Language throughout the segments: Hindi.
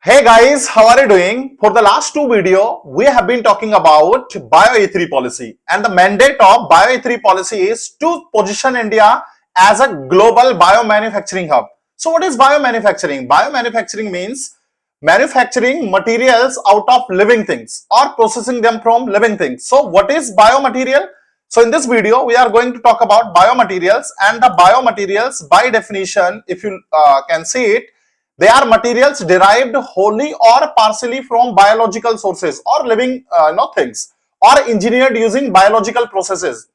Hey guys, how are you doing? For the last two video, we have been talking about BioE3 policy, and the mandate of BioE3 policy is to position India as a global biomanufacturing hub. So what is biomanufacturing? Biomanufacturing means manufacturing materials out of living things or processing them from living things. So what is biomaterial? So in this video, we are going to talk about biomaterials, and the biomaterials by definition, if you can see it, they are materials derived wholly or partially from biological sources or living things, or engineered using biological processes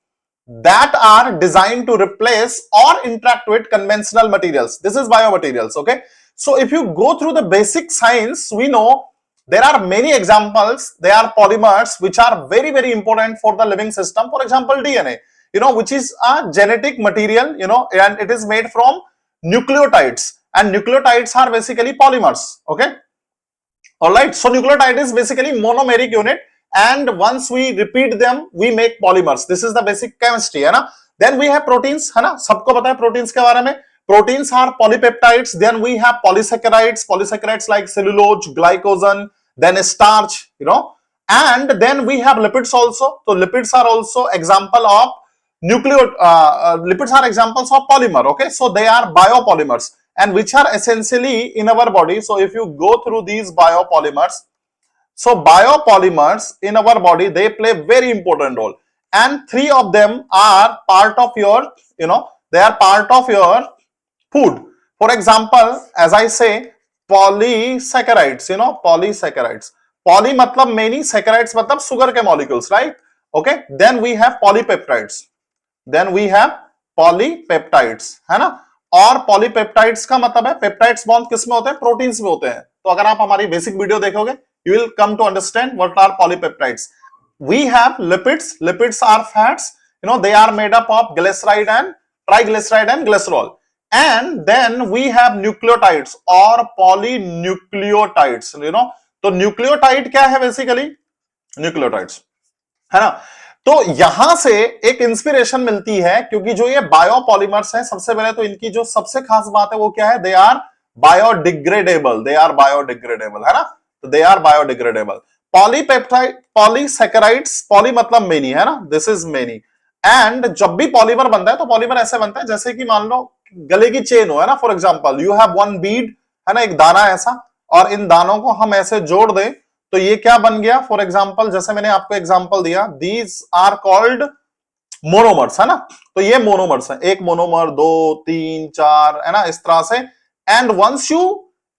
that are designed to replace or interact with conventional materials. This is biomaterials. Okay, so if you go through the basic science, we know there are many examples. They are polymers which are very, very important for the living system. For example, DNA, which is a genetic material, and it is made from nucleotides, and nucleotides are basically polymers. Okay, all right. So nucleotide is basically monomeric unit, and once we repeat them, we make polymers. This is the basic chemistry, है ना. Then we have proteins, है ना. सबको पता है proteins के बारे में. Proteins are polypeptides. Then we have polysaccharides like cellulose, glycogen, then starch, and then we have lipids also. So lipids are also example of lipids are examples of polymer. Okay, so they are biopolymers, and which are essentially in our body. So if you go through these biopolymers, so biopolymers in our body, they play very important role, and three of them are part of your, they are part of your food. For example, as I say, polysaccharides, polysaccharides. Poly matlab many, saccharides matlab sugar ke molecules, right? Okay, then we have polypeptides. Then we have polypeptides, है ना. और पॉलीपेप्टाइड्स का मतलब है पेप्टाइड्स बॉन्ड किस में होते हैं? प्रोटीन्स में होते हैं. तो अगर आप हमारी बेसिक वीडियो देखोगे, you will come to understand what are polypeptides. We have lipids. Lipids are fats. They are made up of glyceride and triglyceride and glycerol. And then we have nucleotides or polynucleotides. तो न्यूक्लियोटाइड क्या है? बेसिकली न्यूक्लियोटाइड्स, है ना. तो यहां से एक इंस्पिरेशन मिलती है, क्योंकि जो ये बायोपॉलीमर्स हैं, सबसे पहले तो इनकी जो सबसे खास बात है वो क्या है? They are biodegradable. They are biodegradable, है ना. तो they are biodegradable. Polypeptide, polysaccharides, poly मतलब मेनी, है ना. This is many. एंड जब भी पॉलीमर बनता है तो पॉलीमर ऐसे बनता है जैसे कि मान लो गले की चेन हो, है ना. For example, you have one Beed, है ना, एक दाना ऐसा, और इन दानों को हम ऐसे जोड़ दें तो ये क्या बन गया? फॉर एग्जाम्पल, जैसे मैंने आपको एग्जाम्पल दिया, दीज आर कॉल्ड मोनोमर्स, है ना. तो ये मोनोमर्स है. एक मोनोमर, दो, तीन, चार, है ना, इस तरह से. And once you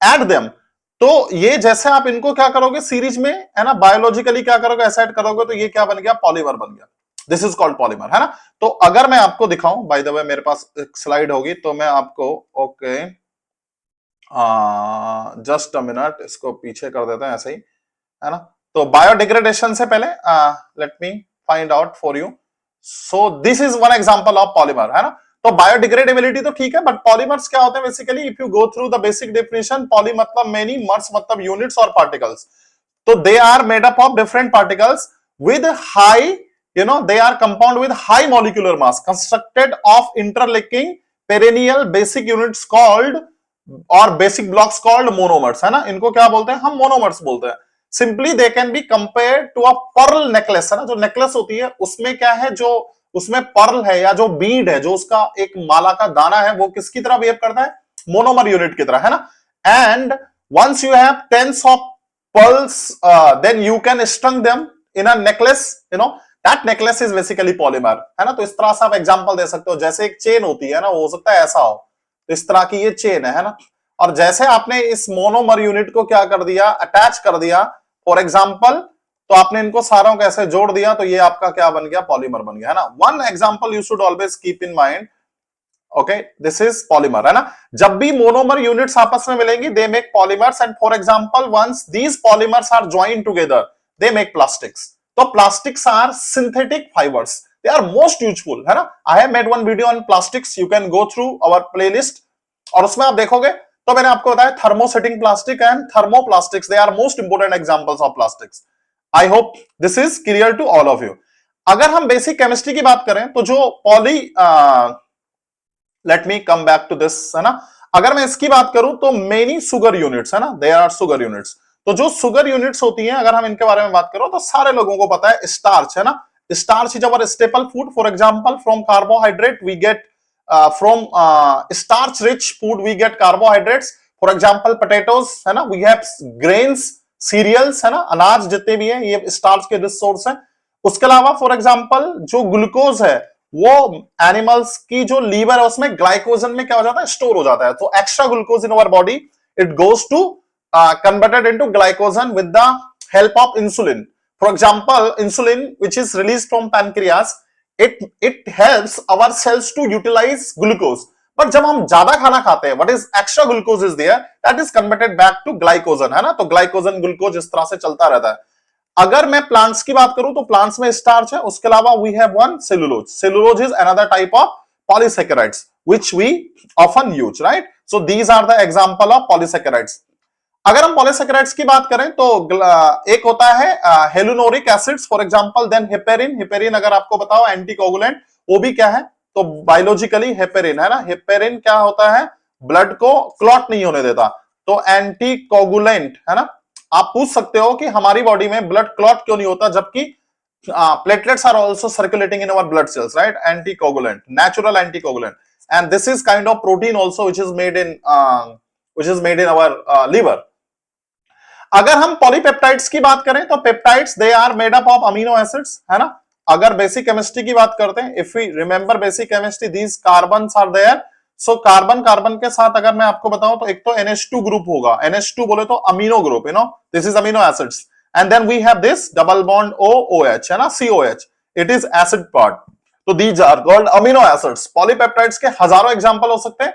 add them, तो ये जैसे आप इनको क्या करोगे सीरीज में, है ना, बायोलॉजिकली क्या करोगे? ऐसा ऐड करोगे तो ये क्या बन गया? पॉलीमर बन गया. दिस इज कॉल्ड पॉलीमर, है ना. तो अगर मैं आपको दिखाऊं, बाय द वे मेरे पास एक स्लाइड होगी तो मैं आपको, ओके, जस्ट अ मिनट, इसको पीछे कर देते हैं ऐसे ही, है ना. तो बायोडिग्रेडेशन से पहले let me find out for you. So this is one example of polymer, है ना. तो बायोडिग्रेडेबिलिटी तो ठीक है, बट पॉलीमर्स क्या होते हैं? Basically if you go through the basic definition, poly मतलब मेनी, मर्स मतलब यूनिट्स और पार्टिकल्स. तो they are made up of different particles with high, they are compound with high molecular mass constructed of interlinking perennial basic units called और basic blocks called monomers, है ना. इनको क्या बोलते हैं? हम मोनोमर्स बोलते हैं. Simply they can be compare to a pearl necklace, है ना. जो नेकलेस होती है उसमें क्या है? जो उसमें पर्ल है या जो बीड है, जो उसका एक माला का दाना है, वो किसकी तरह बिहेव करता है? मोनोमर यूनिट की तरह, है ना. And once you have tens of pearls, then you can strung them in a necklace, that necklace is basically polymer, है ना. तो इस तरह से आप एग्जांपल दे सकते हो. जैसे एक चेन होती है ना, वो हो सकता है ऐसा हो, तो इस तरह की ये चेन है ना. और जैसे आपने इस मोनोमर यूनिट को क्या कर दिया? अटैच कर दिया, फॉर एग्जांपल, तो आपने इनको सारों को ऐसे जोड़ दिया, तो ये आपका क्या बन गया? पॉलीमर बन गया, है ना. One example you should always keep in mind. Okay, this is polymer, है ना. जब भी मोनोमर यूनिट्स आपस में मिलेंगी, they make polymers. And for example, once these polymers are joined together, they make plastics. तो plastics are synthetic fibres. They are most useful, है ना. I have made one video on plastics. You can go through our playlist, और उसमें आप देखोगे तो मैंने आपको बताया thermosetting plastic and thermoplastics, they are most important examples of plastics. I hope this is clear to all of you. अगर हम बेसिक केमिस्ट्री की बात करें तो जो let me come back to this, है ना. अगर मैं इसकी बात करूं तो मेनी शुगर यूनिट्स है ना, देयर आर शुगर यूनिट्स। तो जो शुगर यूनिट्स होती हैं, अगर हम इनके बारे में बात करो तो सारे लोगों को पता है स्टार्च है ना, starch is our staple food. For example from carbohydrate we get from starch rich food we get carbohydrates. For example potatoes है ना, वी हैव ग्रेन्स, सीरियल्स है ना, अनाज जितने भी है ये स्टार्च के रिच सोर्स है। उसके अलावा फॉर एग्जांपल जो ग्लूकोज है वो एनिमल्स की जो लीवर है उसमें ग्लाइकोजन में क्या हो जाता है, स्टोर हो जाता है। तो extra glucose in our body it goes to converted into glycogen with the help of insulin. For example insulin which is released from pancreas, it helps our cells to utilize glucose. But जब हम ज्यादा खाना खाते हैं, what is extra glucose is there, that is converted back to glycogen है ना। तो ग्लाइकोजन ग्लूकोज इस तरह से चलता रहता है। अगर मैं प्लांट्स की बात करूं तो प्लांट्स में स्टार्च है, उसके अलावा we have one cellulose. Cellulose is another type of polysaccharides which we often use, right. So these are the example of polysaccharides. अगर हम पॉलीसैकेराइड्स की बात करें तो एक होता है hyaluronic acids, for example then heparin. Heparin अगर आपको बताओ एंटीकोगुलेंट, वो भी क्या है, तो बायोलॉजिकली हेपेरिन है ना। हेपेरिन क्या होता है, ब्लड को क्लॉट नहीं होने देता, तो एंटीकोगुलेंट है ना। आप पूछ सकते हो कि हमारी बॉडी में ब्लड क्लॉट क्यों नहीं होता जबकि platelets are also circulating in our blood cells, right. Anticoagulant, natural anticoagulant, and this is kind of protein also which is made in our liver. अगर हम पॉलीपेप्टाइड्स की बात करें तो peptides they are made up of amino acids है ना। अगर बेसिक केमिस्ट्री की बात करते हैं, if we remember basic chemistry, these carbons are there. So carbon carbon के साथ अगर मैं आपको बताऊं तो एक तो NH2 ग्रुप होगा, NH2 बोले तो amino group, you know, this is amino acids, and then we have this double bond OH है ना, COH, it is acid part. तो these are called amino acids. Polypeptides के हजारों एग्जांपल हो सकते हैं।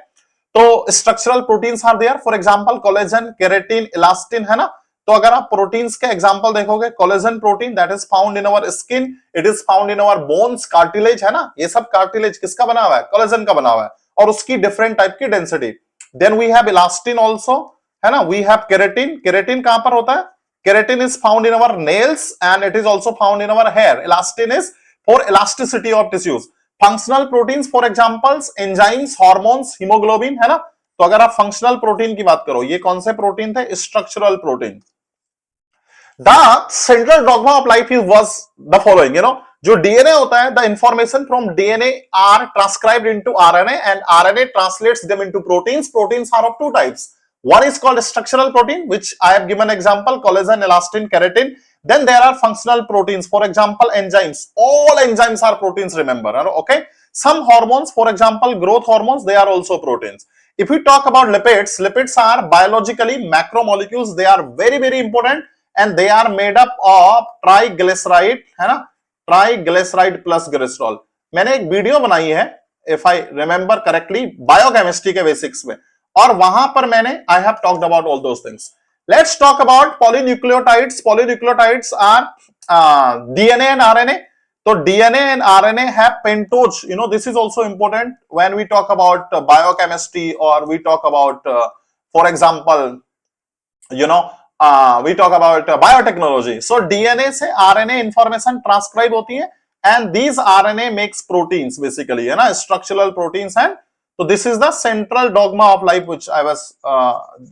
तो structural proteins are there, for example collagen, keratin, elastin है ना। तो अगर आप प्रोटीन्स के एग्जांपल देखोगे, collagen protein that is found in our skin, it is found in our bones, cartilage है ना। ये सब कार्टिलेज किसका बना हुआ है, कोलेजन का बना हुआ है, और उसकी डिफरेंट टाइप की density. Then we have elastin also है ना। वी हैव केराटिन, केराटिन कहां पर होता है, keratin is found in our nails and it is also found in our hair. Elastin is for elasticity of tissues. Functional proteins for examples enzymes, hormones, hemoglobin है ना। तो अगर आप फंक्शनल प्रोटीन की बात करो, ये कौन से प्रोटीन थे, structural protein. The central dogma of life is was the following, you know, जो डीएनए होता है, the information from DNA are transcribed into RNA and RNA translates them into proteins. Proteins are of two types, one is called structural protein which I have given example, collagen, elastin, keratin. Then there are functional proteins, for example enzymes. All enzymes are proteins, remember, okay. Some hormones, for example growth hormones, they are also proteins. If we talk about lipids, lipids are biologically macromolecules. They are very very important and they are made up of triglyceride है ना, triglyceride plus glycerol. मैंने एक वीडियो बनाई है if I remember correctly biochemistry के बेसिक्स में, और वहां पर मैंने I have talked about all those things. Let's talk about polynucleotides. Polynucleotides are DNA and RNA. So DNA and RNA have pentose. You know, this is also important when we talk about biochemistry or we talk about, for example, you know, we talk about biotechnology. So DNA से RNA information transcribe होती है and these RNA makes proteins basically, है ना, structural proteins and so this is the central dogma of life which I was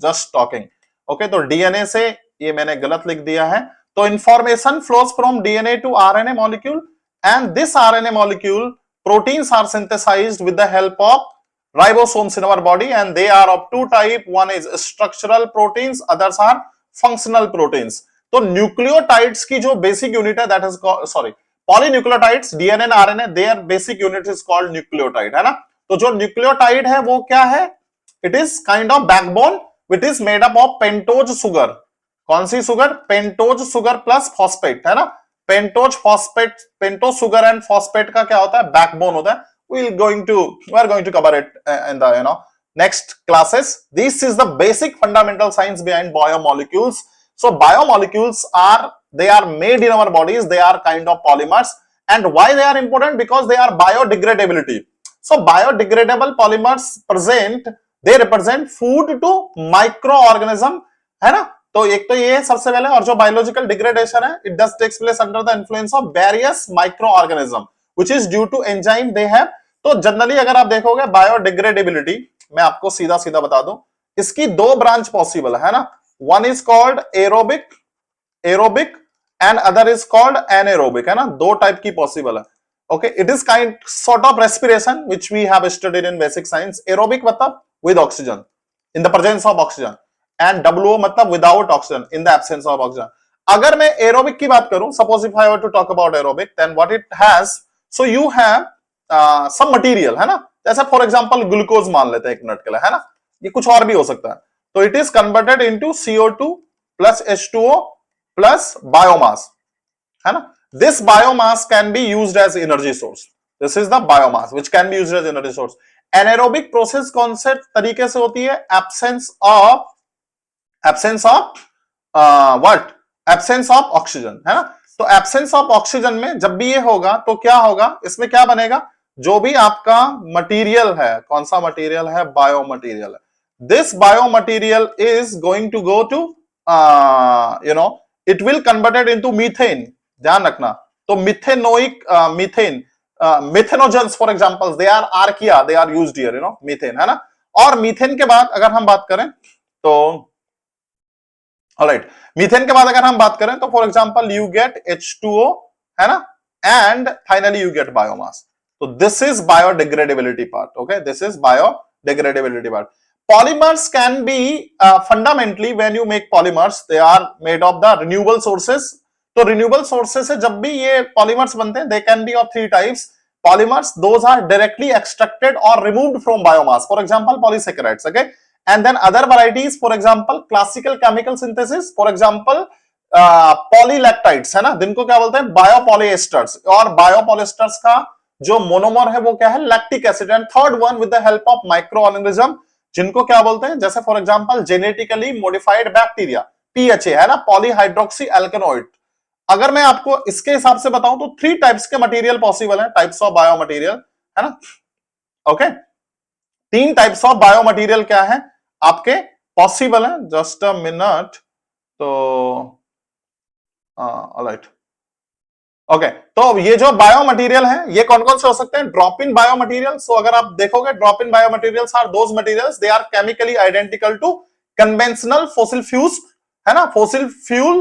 just talking. Okay, तो DNA से, ये मैंने गलत लिख दिया है, तो information flows from DNA to RNA molecule and this RNA molecule proteins are synthesized with the help of ribosomes in our body and they are of two type. One is structural proteins, others are functional proteins. तो nucleotides की जो basic unit है that is called, sorry, polynucleotides, DNA and RNA, their basic unit is called nucleotide है ना। तो जो न्यूक्लियोटाइड है वो क्या है, it is kind of backbone which is made up of pentose sugar. कौन सी sugar, pentose sugar plus phosphate है ना। Pentose phosphate, pentose sugar and phosphate का क्या होता है, बैकबोन होता है। we are going to cover it in the, you know, next classes. This is the basic fundamental science behind biomolecules. So biomolecules are, they are made in our bodies, they are kind of polymers. And why they are important, because they are biodegradability. So biodegradable polymers present, they represent food to microorganism है ना। तो एक तो ये सबसे पहले, और जो biological degradation है, it does takes place under the influence of various microorganism which is due to enzyme they have. तो जनरली अगर आप देखोगे biodegradability, मैं आपको सीधा सीधा बता दूं, इसकी दो ब्रांच पॉसिबल है ना, one is called aerobic, aerobic and other is called anaerobic, है ना, दो टाइप की पॉसिबल है। Okay, it is kind sort of respiration which we have studied in basic science. Aerobic मतलब with oxygen, in the presence of oxygen, and W O मतलब without oxygen, in the absence of oxygen. अगर मैं एरोबिक की बात करूं, suppose if I want to talk about aerobic, then what it has, so you have some material, है ना, जैसे फॉर एग्जांपल ग्लूकोज मान लेते हैं एक मिनट के लिए, है ना, ये कुछ और भी हो सकता है। तो it is converted into CO2 plus H2O plus biomass, है ना। This biomass can be used as energy source, this is the biomass which can be used as energy source. Anaerobic process कौन से तरीके से होती है, absence of what, absence of oxygen, है ना। तो एब्सेंस ऑफ ऑक्सीजन में जब भी ये होगा तो क्या होगा, इसमें क्या बनेगा, जो भी आपका मटेरियल है, कौन सा मटेरियल है, बायो मटेरियल है, this bio material is going to go to you know, it will converted into methane, ध्यान रखना। तो methanoic methane, methanogens for examples, they are archaea, they are used here, you know, methane, है ना। और मीथेन के बाद अगर हम बात करें तो ऑलराइट, मीथेन के बाद अगर हम बात करें तो for example you get H2O, है ना, and finally you get biomass. तो this is biodegradability part, okay, this is biodegradability part. Polymers can be fundamentally when you make polymers, they are made of the renewable sources. तो renewable sources से जब भी ये polymers बनते हैं, they can be of three types. Polymers, those are directly extracted or removed from biomass. For example, polysaccharides, okay? And then other varieties, for example, classical chemical synthesis, for example, polylactides, है ना, जिनको क्या बोलते हैं, biopolyesters, और biopolyesters का जो मोनोमर है वो क्या है, lactic acid. And third one with the help of micro organism, जिनको क्या बोलते हैं, जैसे for example genetically modified bacteria, PHA, है ना, पॉलीहाइड्रोक्सी एल्केनोइड। अगर मैं आपको इसके हिसाब से बताऊं तो थ्री टाइप्स के मटेरियल पॉसिबल है, टाइप्स ऑफ बायो मटेरियल, है ना, ओके, तीन टाइप्स ऑफ बायो मटेरियल क्या है आपके पॉसिबल है, जस्ट अ मिनट, तो ऑलराइट, ओके, तो ये जो बायो मटेरियल है ये कौन कौन से हो सकते हैं, drop in bio material. So अगर आप देखोगे, drop in bio materials are those materials, they are chemically identical to conventional fossil fuels, है ना, fossil fuel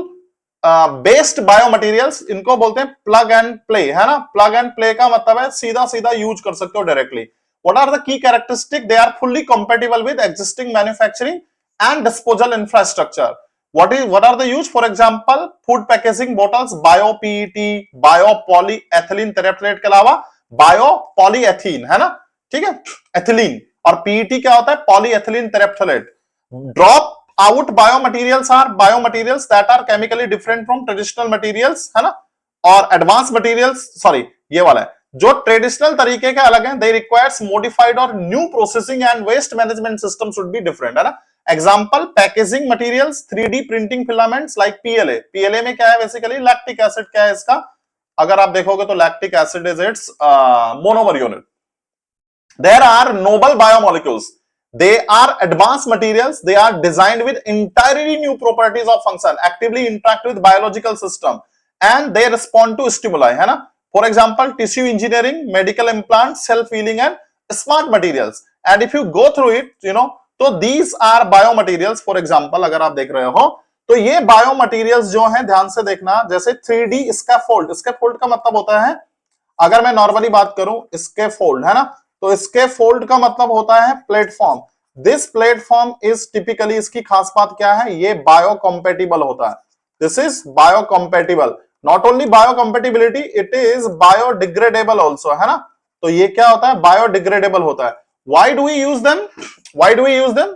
based bio materials, इनको बोलते हैं प्लग एंड प्ले, है ना। प्लग एंड प्ले का मतलब है सीधा सीधा यूज कर सकते हो directly. What are the key characteristic, they are fully compatible with existing manufacturing and disposal infrastructure. What are the use? For example, food packaging bottles, bio PET, bio polyethylene terephthalate के अलावा bio polyethylene, है ना, ठीक है, एथिलीन, और PET क्या होता है, polyethylene terephthalate। Drop out biomaterials are biomaterials that are chemically different from traditional materials, है ना, और advanced materials, sorry, ये वाला है, जो ट्रेडिशनल तरीके के अलग हैं, they requires modified or new processing and waste management system should be different, है ना। Example, packaging materials, 3D printing filaments like PLA में क्या है, बेसिकली लैक्टिक एसिड क्या है इसका, अगर आप देखोगे तो lactic acid is its monomer unit. There are noble biomolecules, they are advanced materials, they are designed with entirely new properties of function, actively interact with biological system and they respond to stimuli, है ना। For example, tissue engineering, medical implant, self healing and smart materials. And if you go through it, you know, तो these are bio materials. For example अगर आप देख रहे हो तो ये बायो मटेरियल्स जो हैं, ध्यान से देखना, जैसे 3D स्कैफोल्ड, स्कैफोल्ड का मतलब होता है, अगर मैं नॉर्मली बात करूं स्कैफोल्ड, है ना, तो स्कैफोल्ड का मतलब होता है platform. This platform is typically, इसकी खास बात क्या है, ये बायो कंपेटिबल होता है, this is bio compatible, not only bio compatibility, it is biodegradable also, है ना। तो ये क्या होता है, बायोडिग्रेडेबल होता है। Why do we use them? Why do we use them?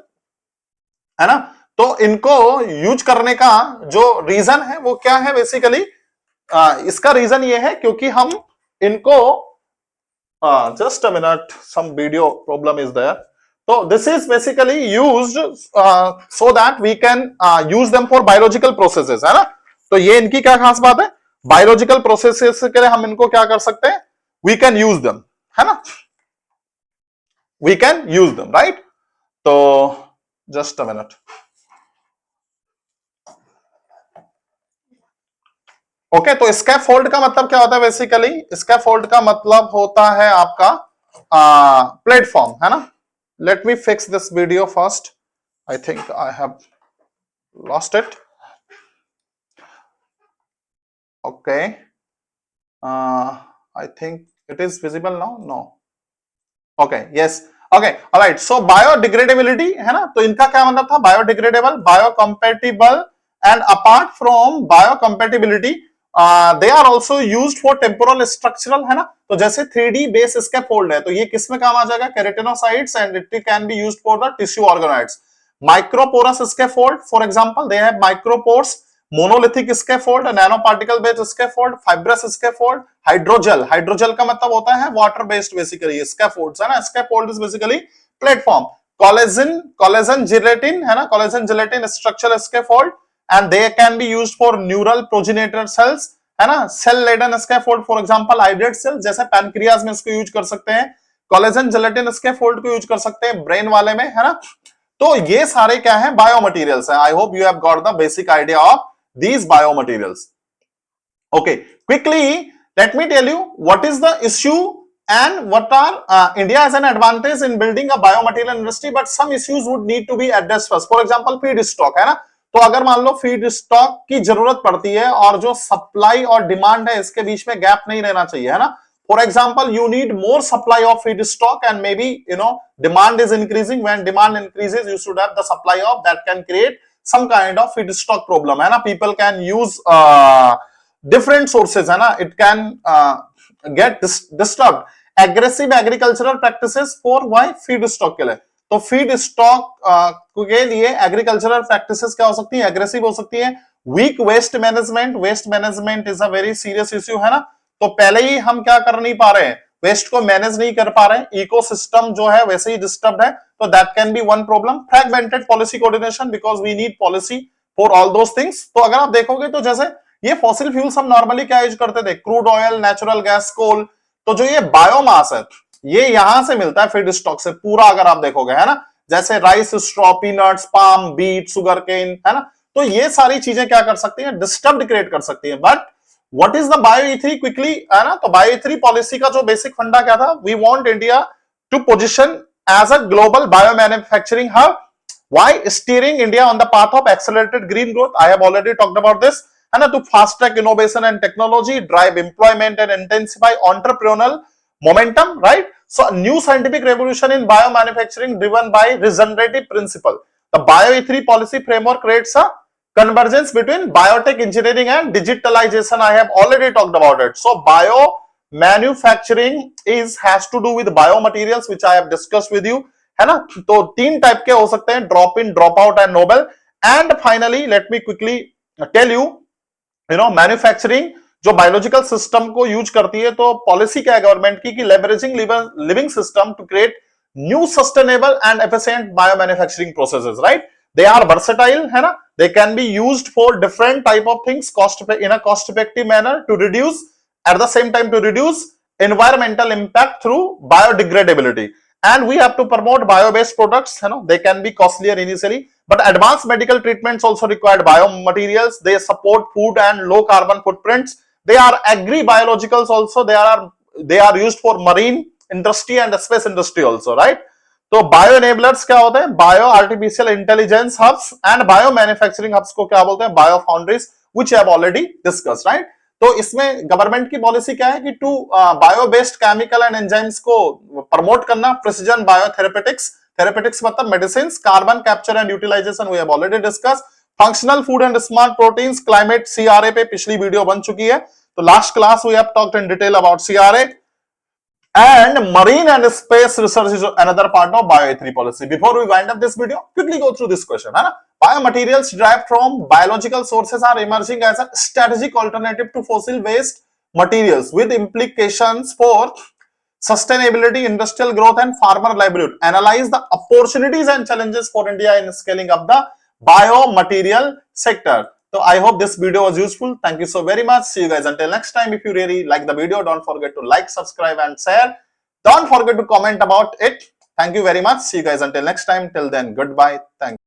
है ना, तो इनको यूज करने का जो रीजन है वो क्या है, बेसिकली इसका रीजन ये है क्योंकि हम इनको, just a minute, some video problem is there, तो this is basically used so that we can use them for biological processes, है ना। तो ये इनकी क्या खास बात है, बायोलॉजिकल प्रोसेसेस के लिए हम इनको क्या कर सकते हैं, वी कैन यूज देम, है ना, we can use them, right? तो just a minute, ओके, तो स्कैफोल्ड का मतलब क्या होता है, बेसिकली स्कैफोल्ड का मतलब होता है आपका प्लेटफॉर्म, है ना, let me fix this video first. I think I have lost it. Okay, I think it is visible now. No. Okay, yes. Okay, all right. So biodegradability है ना, तो इनका क्या मतलब था? Biodegradable, biocompatible, and apart from biocompatibility, they are also used for temporal structural, है ना. तो जैसे 3D base scaffold है, तो ये किस में काम आ जाएगा? Keratinocytes, and it can be used for the tissue organoids. Microporous scaffold, for example, they have micropores. Monolithic scaffold, nanoparticle based scaffold, fibrous scaffold, hydrogel. Hydrogel का मतलब होता है वाटर बेस्ड बेसिकली स्कैफोल्ड्स, है ना. Scaffold is basically platform. Collagen gelatin, है ना. Collagen gelatin structural scaffold, and they can be used for neural progenitor cells, है ना. Cell laden scaffold, for example aided cell, जैसे पैनक्रियाज में इसको यूज कर सकते हैं. कोलेजन जिलेटिन स्कैफोल्ड को यूज कर सकते हैं ब्रेन वाले में, है ना. तो ये सारे क्या है? बायोमटेरियल्स हैं. I hope you have got the basic idea of these biomaterials. Okay, quickly let me tell you what is the issue and what are India has an advantage in building a biomaterial industry, but some issues would need to be addressed first. For example, feed stock, है ना. तो अगर मान लो फीड स्टॉक की जरूरत पड़ती है और जो सप्लाई और डिमांड है इसके बीच में गैप नहीं रहना चाहिए, है ना. For example, you need more supply of feed stock and maybe demand is increasing. When demand increases, you should have the supply of that can create some kind of feedstock problem, है ना. People can use different sources, है ना. It can get disturbed. Aggressive agricultural practices for why feedstock के लिए. तो feedstock के लिए agricultural practices क्या हो सकती है? Aggressive हो सकती है. Weak waste management. Waste management is a very serious issue, है ना. तो पहले ही हम क्या कर नहीं पा रहे हैं? वेस्ट को मैनेज नहीं कर पा रहे हैं. इकोसिस्टम जो है वैसे ही डिस्टर्ब है, तो that can be one problem. Fragmented policy coordination, because we need policy for all those things. तो अगर आप देखोगे तो जैसे ये फॉसिल फ्यूल्स हम नॉर्मली क्या यूज करते थे? Crude oil, natural gas, coal. तो जो ये बायोमास है ये यहां से मिलता है फीड स्टॉक से पूरा, अगर आप देखोगे, है ना. जैसे rice, straw, peanuts, palm, beet, sugar cane, है ना. तो ये सारी चीजें क्या कर सकती है? डिस्टर्ब क्रिएट कर सकती है. But What is the Bio-E3 quickly, है ना. तो Bio-E3 पॉलिसी का जो बेसिक फंडा क्या था? We want India to position as a global biomanufacturing hub. Why? Steering India on the path of accelerated green growth. I have already talked about this, है ना. To fast track innovation and technology, drive employment and intensify entrepreneurial momentum, right? So a new scientific revolution in biomanufacturing driven by regenerative principle. The Bio-E3 policy framework creates a convergence between biotech engineering and digitalization. I have already talked about it. So bio manufacturing has to do with biomaterials, which I have discussed with you, है ना. तो तीन टाइप के हो सकते हैं: drop in, drop out and noble. And finally let me quickly tell you, manufacturing जो बायोलॉजिकल सिस्टम को यूज करती है, तो पॉलिसी क्या है गवर्नमेंट की कि leveraging living system to create new sustainable and efficient bio manufacturing processes, right. They are versatile, है ना. They can be used for different type of things in a cost effective manner to reduce, at the same time to reduce environmental impact through biodegradability. And we have to promote bio-based products, you know. They can be costlier initially, but advanced medical treatments also required biomaterials. They support food and low carbon footprints. They are agri-biologicals also. They are used for marine industry and space industry also, right. तो बायो एनेबलर्स क्या होते हैं? Bio artificial intelligence hubs and bio manufacturing hubs को क्या बोलते हैं? Bio foundries, which I have already discussed, right. तो इसमें गवर्नमेंट की पॉलिसी क्या है कि to bio based chemical and enzymes को प्रमोट करना. प्रिसिजन बायोथेरेपेटिक्स, थेरेपेटिक्स मतलब medicine, carbon capture and utilization we have already discuss. Functional food and smart proteins, climate, CRA पे पिछली वीडियो बन चुकी है. तो last class we have talked in detail about CRA. And marine and space research is another part of Bio-E3 policy. Before we wind up this video, quickly go through this question, है ना. Biomaterials derived from biological sources are emerging as a strategic alternative to fossil waste materials with implications for sustainability, industrial growth and farmer livelihood. Analyze the opportunities and challenges for India in scaling up the biomaterial sector. So I hope this video was useful. Thank you so very much. See you guys until next time. If you really like the video, don't forget to like, subscribe and share. Don't forget to comment about it. Thank you very much. See you guys until next time. Till then, goodbye. Thank you.